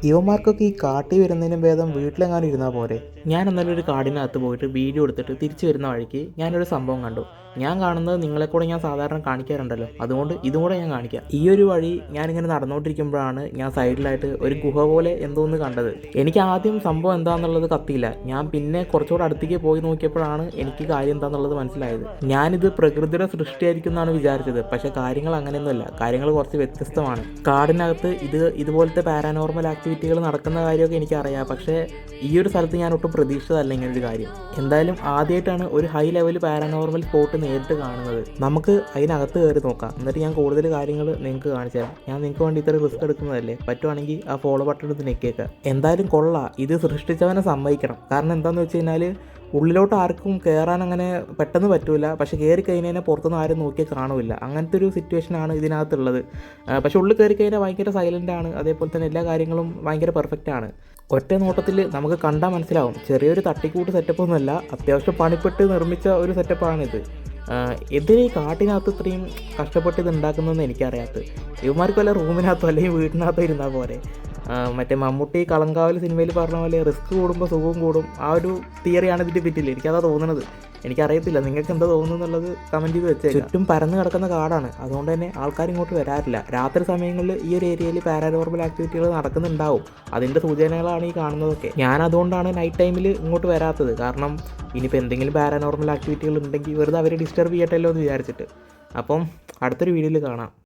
ഇവന്മാർക്കൊക്കെ ഈ കാട്ടി വരുന്നതിനും ഭേദം വീട്ടിലെങ്ങാനും ഇരുന്നാൽ പോരെ. ഞാൻ എന്നാലും ഒരു കാടിനകത്ത് പോയിട്ട് വീഡിയോ എടുത്തിട്ട് തിരിച്ചു വരുന്ന വഴിക്ക് ഞാനൊരു സംഭവം കണ്ടു. ഞാൻ കാണുന്നത് നിങ്ങളെ കൂടെ ഞാൻ സാധാരണ കാണിക്കാറുണ്ടല്ലോ, അതുകൊണ്ട് ഇതും കൂടെ ഞാൻ കാണിക്കാം. ഈ ഒരു വഴി ഞാനിങ്ങനെ നടന്നുകൊണ്ടിരിക്കുമ്പോഴാണ് ഞാൻ സൈഡിലായിട്ട് ഒരു ഗുഹ പോലെ എന്തോന്ന് കണ്ടത്. എനിക്ക് ആദ്യം സംഭവം എന്താണെന്നുള്ളത് കത്തിയില്ല. ഞാൻ പിന്നെ കുറച്ചുകൂടെ അടുത്തേക്ക് പോയി നോക്കിയപ്പോഴാണ് എനിക്ക് കാര്യം എന്താണെന്നുള്ളത് മനസ്സിലായത്. ഞാനിത് പ്രകൃതിയുടെ സൃഷ്ടിയായിരിക്കും എന്നാണ് വിചാരിച്ചത്. പക്ഷേ കാര്യങ്ങൾ അങ്ങനെയൊന്നുമല്ല, കാര്യങ്ങൾ കുറച്ച് വ്യത്യസ്തമാണ്. കാടിനകത്ത് ഇതുപോലത്തെ പാരാനോർമൽ ആക്ടിവിറ്റികൾ നടക്കുന്ന കാര്യമൊക്കെ എനിക്കറിയാം. പക്ഷേ ഈ ഒരു സ്ഥലത്ത് ഞാൻ ഒട്ടും പ്രതീക്ഷിച്ചതല്ല ഇങ്ങനൊരു കാര്യം. എന്തായാലും ആദ്യമായിട്ടാണ് ഒരു ഹൈ ലെവൽ പാരാനോർമൽ സ്പോട്ട് നേരിട്ട് കാണുന്നത്. നമുക്ക് അതിനകത്ത് കയറി നോക്കാം. എന്നിട്ട് ഞാൻ കൂടുതൽ കാര്യങ്ങൾ നിങ്ങൾക്ക് കാണിച്ചു തരാം. ഞാൻ നിങ്ങൾക്ക് വേണ്ടി ഇത്ര റിസ്ക് എടുക്കുന്നതല്ലേ, പറ്റുവാണെങ്കിൽ ആ ഫോളോ ബട്ടൺ എടുത്ത് നെക്കിയേക്കുക. എന്തായാലും കൊള്ളാം, ഇത് സൃഷ്ടിച്ചവനെ സമ്മതിക്കണം. കാരണം എന്താണെന്ന് വെച്ച് കഴിഞ്ഞാൽ ഉള്ളിലോട്ട് ആർക്കും കയറാൻ അങ്ങനെ പെട്ടെന്ന് പറ്റില്ല. പക്ഷേ കയറി കഴിഞ്ഞാൽ പുറത്തുനിന്ന് ആരും നോക്കിയാൽ കാണില്ല. അങ്ങനത്തെ ഒരു സിറ്റുവേഷനാണ് ഇതിനകത്തുള്ളത്. പക്ഷേ ഉള്ളിൽ കയറി കഴിഞ്ഞാൽ ഭയങ്കര സൈലൻ്റ് ആണ്. അതേപോലെ തന്നെ എല്ലാ കാര്യങ്ങളും ഭയങ്കര പെർഫെക്റ്റ് ആണ്. ഒറ്റ നോട്ടത്തിൽ നമുക്ക് കണ്ടാൽ മനസ്സിലാവും, ചെറിയൊരു തട്ടിക്കൂട്ട് സെറ്റപ്പൊന്നുമല്ല, അത്യാവശ്യം പണിപ്പെട്ട് നിർമ്മിച്ച ഒരു സെറ്റപ്പാണിത്. എന്തിനാ ഈ കാട്ടിനകത്ത് ഇത്രയും കഷ്ടപ്പെട്ട് ഇത് ഉണ്ടാക്കുന്നതെന്ന് എനിക്കറിയാത്തത്. ഇവന്മാർക്ക് വല്ല റൂമിനകത്തോ അല്ലെങ്കിൽ വീട്ടിനകത്തോ ഇരുന്നാൽ പോരെ. മറ്റേ മമ്മൂട്ടി കളങ്കാവൽ സിനിമയിൽ പറഞ്ഞ പോലെ റിസ്ക് കൂടുമ്പോൾ സുഖവും കൂടും, ആ ഒരു തിയറിയാണ് ഇതിൻ്റെ പിന്നിൽ. എനിക്കതാ തോന്നുന്നത്. എനിക്കറിയത്തില്ല നിങ്ങൾക്ക് എന്താ തോന്നുന്നു എന്നുള്ളത് കമൻറ്റ് ചെയ്ത് വെച്ചേക്കാം. ചുറ്റും പരന്ന് കിടക്കുന്ന കാടാണ്, അതുകൊണ്ട് തന്നെ ആൾക്കാർ ഇങ്ങോട്ട് വരാറില്ല. രാത്രി സമയങ്ങളിൽ ഈ ഒരു ഏരിയയിൽ പാരാനോർമൽ ആക്ടിവിറ്റികൾ നടക്കുന്നുണ്ടാവും. അതിൻ്റെ സൂചനകളാണ് ഈ കാണുന്നതൊക്കെ. ഞാൻ അതുകൊണ്ടാണ് നൈറ്റ് ടൈമിൽ ഇങ്ങോട്ട് വരാത്തത്. കാരണം ഇനിയിപ്പോൾ എന്തെങ്കിലും പാരാനോർമൽ ആക്ടിവിറ്റികൾ ഉണ്ടെങ്കിൽ വെറുതെ അവരെ ഡിസ്റ്റർബ് ചെയ്യട്ടല്ലോ എന്ന് വിചാരിച്ചിട്ട്. അപ്പം അടുത്തൊരു വീഡിയോയിൽ കാണാം.